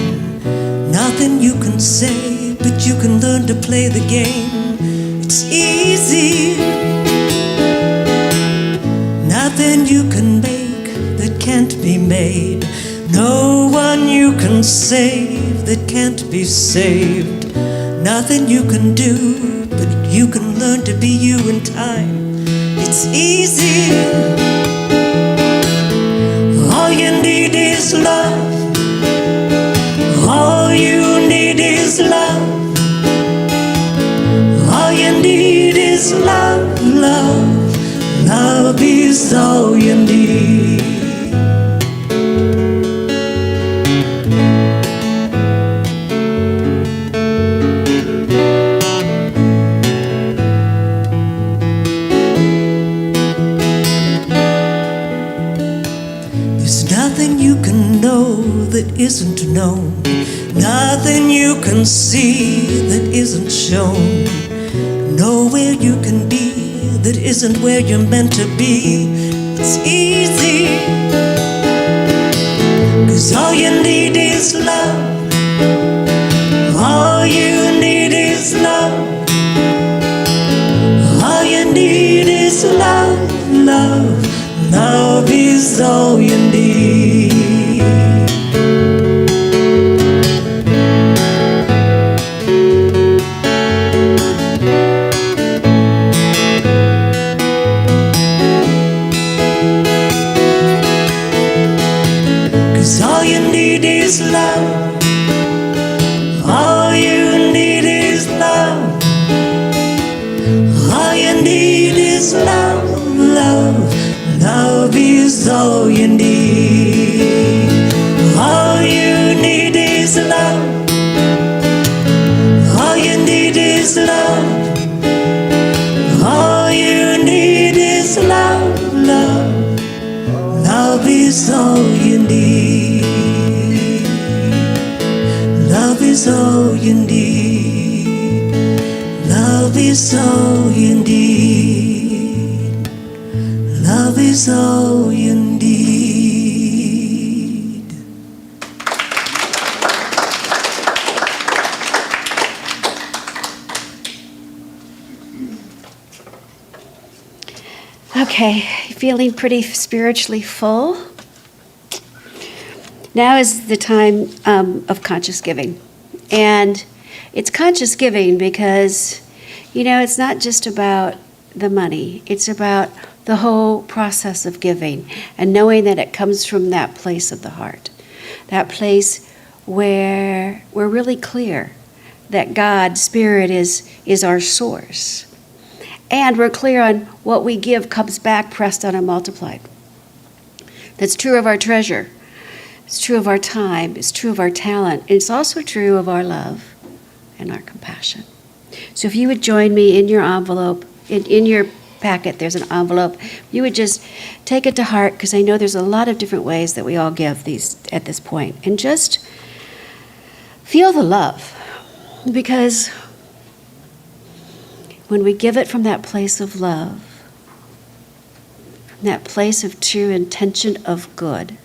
Nothing you can say, but you can learn to play the game. It's easy. Nothing you can make that can't be made. No one you can save that can't be saved. Nothing you can do, but you can learn to be you in time. It's easy. All you need is love. All you need is love. All you need is love, love. Love is all you need. There's nothing you can know that isn't known. Nothing you can see that isn't shown. Nowhere you can be that isn't where you're meant to be. It's easy. 'Cause all you need is love. All you need is love. All you need is love, love. Love is all you need. 'Cause all you need is love. All you need is love. All you need is love, love. Love is all you need. All you need is love. All you need is love. All you need is love, love. Love is all you need. Love is all you need. Love is all you need. Love is all you need. Okay, feeling pretty spiritually full? Now is the time of conscious giving. And it's conscious giving because, it's not just about the money. It's about the whole process of giving and knowing that it comes from that place of the heart, that place where we're really clear that God, Spirit, is our source. And we're clear on what we give comes back pressed down and multiplied. That's true of our treasure. It's true of our time. It's true of our talent. And it's also true of our love and our compassion. So if you would join me in your envelope, in your packet, there's an envelope. You would just take it to heart because I know there's a lot of different ways that we all give these at this point. And just feel the love because when we give it from that place of love, from that place of true intention of good,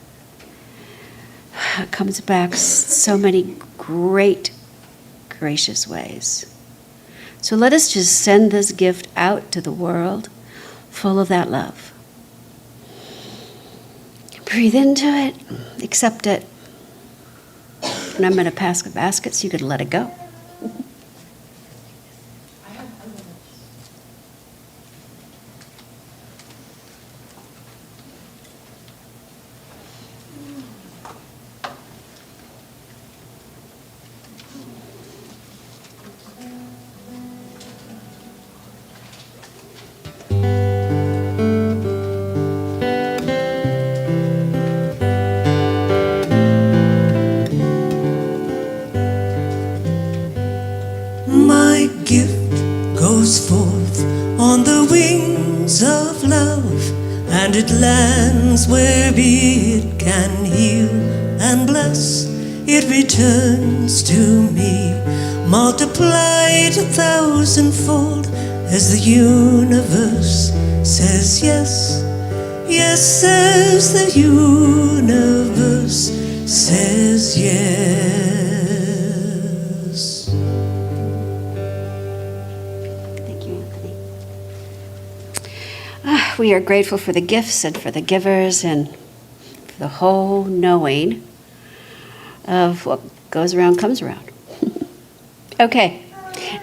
it comes back so many great, gracious ways. So let us just send this gift out to the world full of that love. Breathe into it, accept it. And I'm going to pass the basket so you can let it go. and bless, it returns to me, multiplied 1,000-fold, as the universe says yes. Yes, says the universe says yes. Thank you, Anthony. We are grateful for the gifts and for the givers and for the whole knowing of what goes around comes around. Okay,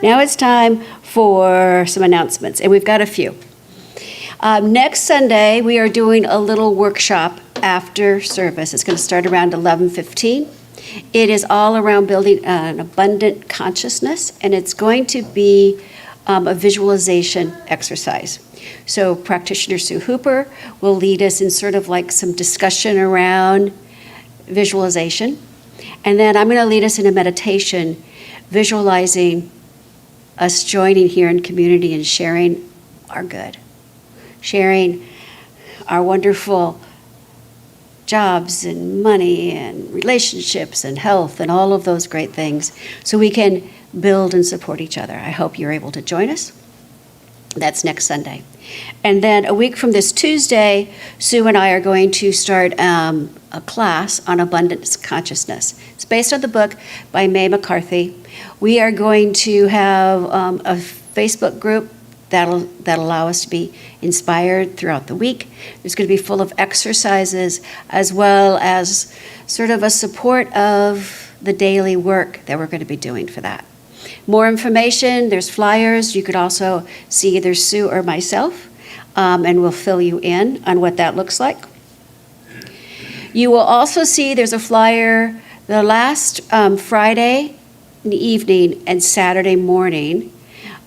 now it's time for some announcements, and we've got a few. Next Sunday, we are doing a little workshop after service. It's going to start around 11:15. It is all around building an abundant consciousness, and it's going to be a visualization exercise. So practitioner Sue Hooper will lead us in sort of like some discussion around visualization. And then I'm going to lead us in a meditation, visualizing us joining here in community and sharing our good, sharing our wonderful jobs and money and relationships and health and all of those great things so we can build and support each other. I hope you're able to join us. That's next Sunday. And then a week from this Tuesday, Sue and I are going to start a class on abundance consciousness. It's based on the book by Mae McCarthy. We are going to have a Facebook group that'll allow us to be inspired throughout the week. It's going to be full of exercises as well as sort of a support of the daily work that we're going to be doing for that. More information, there's flyers. You could also see either Sue or myself, and we'll fill you in on what that looks like. You will also see there's a flyer the last Friday evening and Saturday morning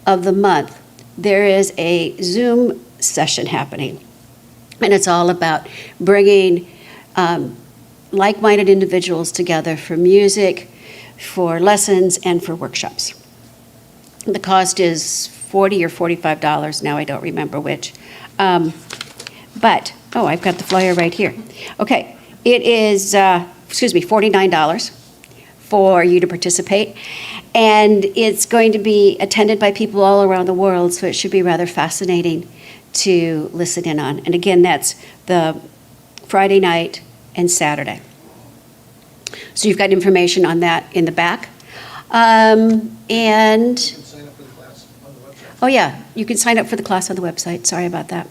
of the month. There is a Zoom session happening, and it's all about bringing like-minded individuals together for music, for lessons, and for workshops. The cost is $40 or $45 now, I don't remember which. But I've got the flyer right here. Okay, it is, $49 for you to participate. And it's going to be attended by people all around the world, so it should be rather fascinating to listen in on. And again, that's the Friday night and Saturday. So you've got information on that in the back. And Sign up for the class on the website. oh yeah, you can sign up for the class on the website. Sorry about that.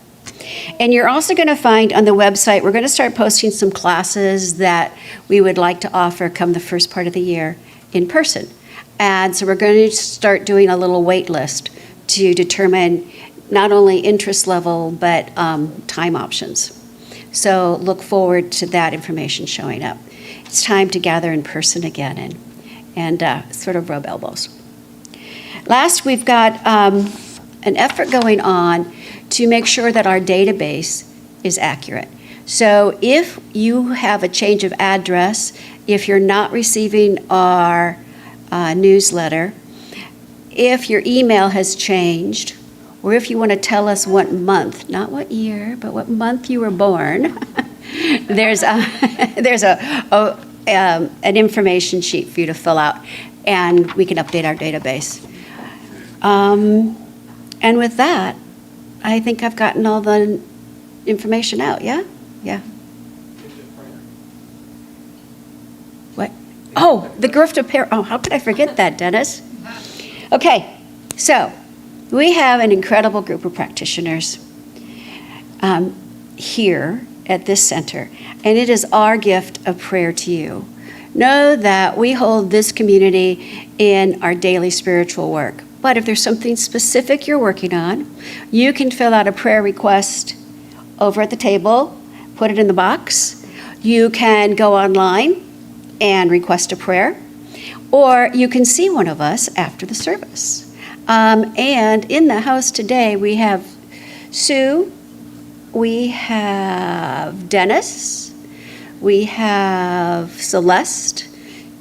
And you're also going to find on the website, we're going to start posting some classes that we would like to offer come the first part of the year in person. And so we're going to start doing a little wait list to determine not only interest level, but time options. So look forward to that information showing up. It's time to gather in person again and sort of rub elbows. Last, we've got an effort going on to make sure that our database is accurate. So if you have a change of address, if you're not receiving our newsletter, if your email has changed, or if you want to tell us what month, not what year, but what month you were born, there's an information sheet for you to fill out, and we can update our database. And with that, I think I've gotten all the information out, yeah? Yeah. What? Oh, the gift of prayer. Oh, how could I forget that, Dennis? Okay, so we have an incredible group of practitioners here at this center, and it is our gift of prayer to you. Know that we hold this community in our daily spiritual work. But if there's something specific you're working on, you can fill out a prayer request over at the table, put it in the box. You can go online and request a prayer, or you can see one of us after the service. And in the house today, we have Sue, we have Dennis, we have Celeste,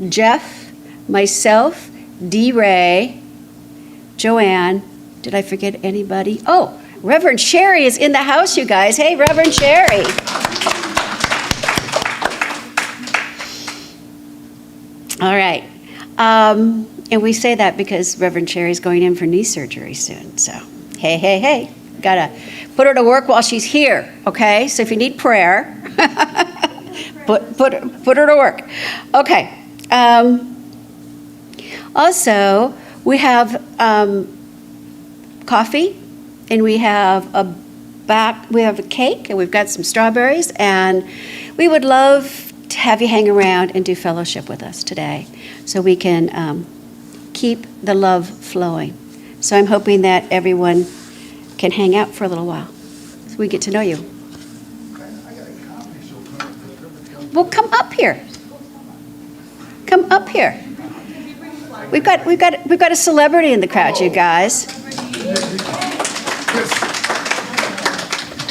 Jeff, myself, D. Ray, Joanne. Did I forget anybody? Oh, Reverend Sherry is in the house, you guys. Hey, Reverend Sherry. All right. And we say that because Reverend Sherry's going in for knee surgery soon. So, hey. Gotta put her to work while she's here, okay? So if you need prayer, put her to work. Okay. Also, we have coffee, and we have a cake, and we've got some strawberries, and we would love to have you hang around and do fellowship with us today, so we can keep the love flowing. So I'm hoping that everyone can hang out for a little while, so we get to know you. Well, come up here. Come up here. We've got a celebrity in the crowd, you guys.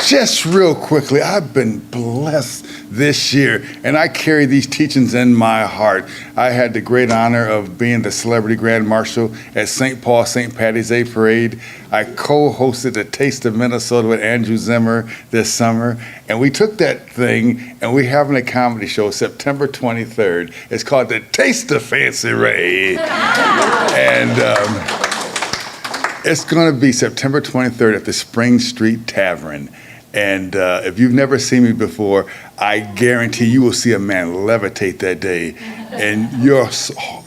Just real quickly, I've been blessed this year, and I carry these teachings in my heart. I had the great honor of being the celebrity grand marshal at St. Paul St. Patty's Day Parade. I co-hosted the Taste of Minnesota with Andrew Zimmer this summer, and we took that thing and we're having a comedy show September 23rd. It's called the Taste of Fancy Ray. And it's going to be September 23rd at the Spring Street Tavern. And if you've never seen me before, I guarantee you will see a man levitate that day. And your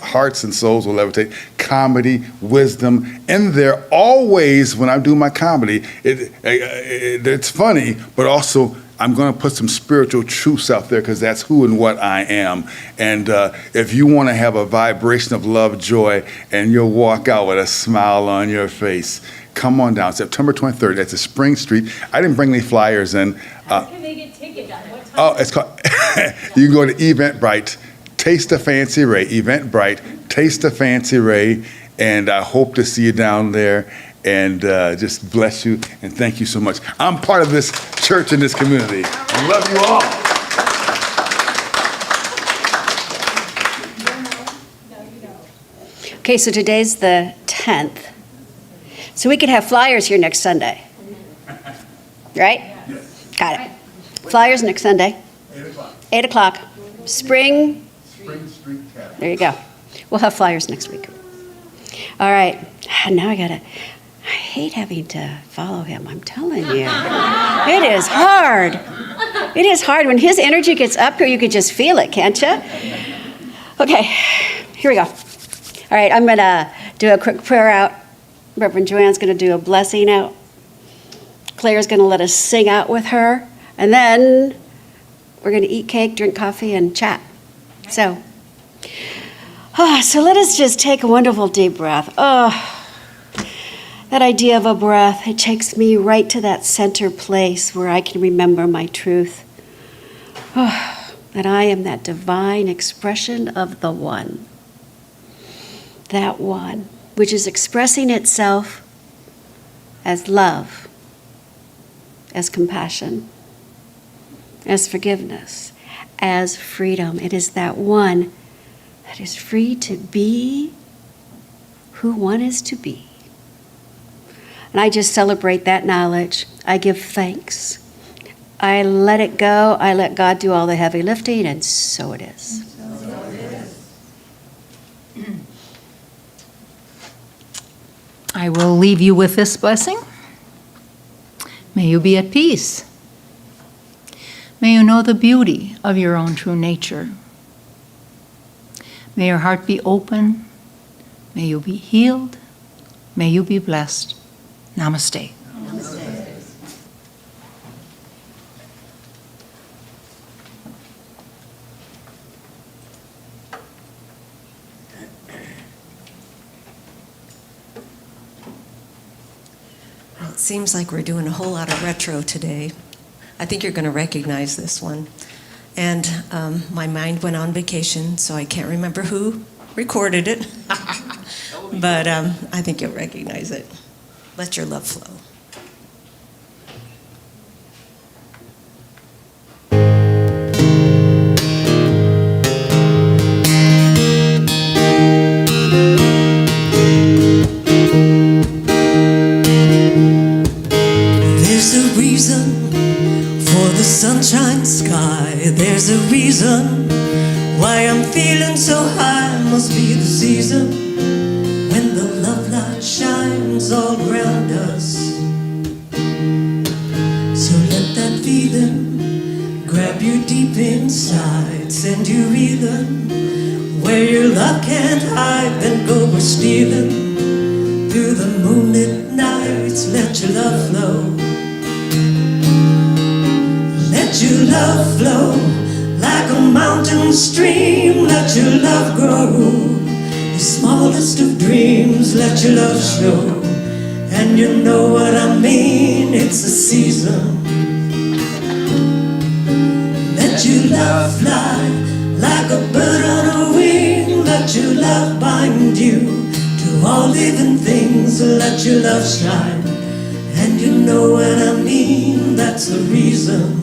hearts and souls will levitate. Comedy, wisdom, and there always, when I do my comedy, it's funny, but also I'm going to put some spiritual truths out there because that's who and what I am. And if you want to have a vibration of love, joy, and you'll walk out with a smile on your face, come on down. September 23rd at the Spring Street. I didn't bring any flyers in. How can they get tickets? What time? Oh, it's called, you can go to Eventbrite, Taste of Fancy Ray, Eventbrite, Taste of Fancy Ray, and I hope to see you down there. And just bless you and thank you so much. I'm part of this church and this community. I love you all. Okay, so today's the 10th. So we could have flyers here next Sunday. Right? Yes. Got it. Flyers next Sunday. 8 o'clock. 8 o'clock. Spring. Spring Street Tavern. There you go. We'll have flyers next week. All right. Now I hate having to follow him. I'm telling you. It is hard. It is hard. When his energy gets up here, you could just feel it, can't you? Okay. Here we go. All right. I'm going to do a quick prayer out. Reverend Joanne's going to do a blessing out. Claire's going to let us sing out with her. And then we're going to eat cake, drink coffee, and chat. So let us just take a wonderful deep breath. That idea of a breath, it takes me right to that center place where I can remember my truth. That I am that divine expression of the one. That one, which is expressing itself as love, as compassion, as forgiveness, as freedom. It is that one that is free to be who one is to be. And I just celebrate that knowledge. I give thanks. I let it go. I let God do all the heavy lifting, and so it is. I will leave you with this blessing. May you be at peace. May you know the beauty of your own true nature. May your heart be open. May you be healed. May you be blessed. Namaste. Well, it seems like we're doing a whole lot of retro today. I think you're going to recognize this one. And my mind went on vacation, so I can't remember who recorded it. But I think you'll recognize it. Let your love flow. There's a reason for the sunshine sky. There's a reason Why I'm feeling so high must be the season when the love light shines all around us. So let that feeling grab you deep inside, send you reeling where your love can't hide. Then go a stealing through the moonlit nights. Let your love flow. Let your love flow like a mountain stream. Let your love grow the smallest of dreams. Let your love show, and you know what I mean. It's the season. Let your love fly like a bird on a wing. Let your love bind you to all living things. Let your love shine, and you know what I mean. That's the reason.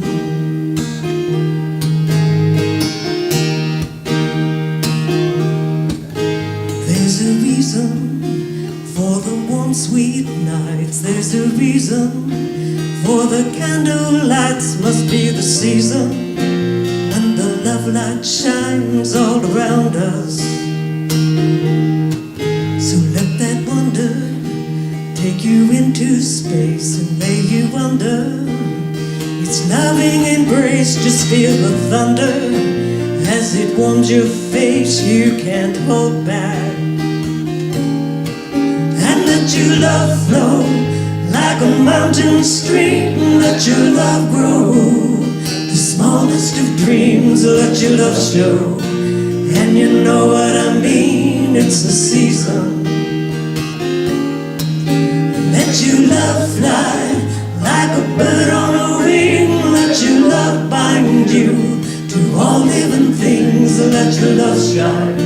There's a reason for the warm sweet nights. There's a reason for the candle lights. Must be the season when the love light shines all around us. So let that wonder take you into space, and may you wonder. It's loving embrace. Just feel the thunder as it warms your face. You can't hold back. And let your love flow like a mountain stream. Let your love grow the smallest of dreams. Let your love show, and you know what I mean. It's the season. Let your love fly like a bird on a wing. Let your love bind you to all living things. Let your love shine,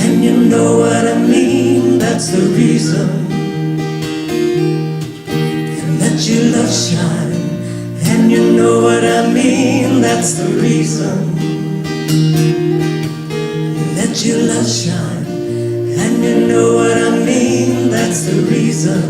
and you know what I mean. That's the reason. And let your love shine, and you know what I mean. That's the reason. Let your love shine, and you know what I mean. That's the reason.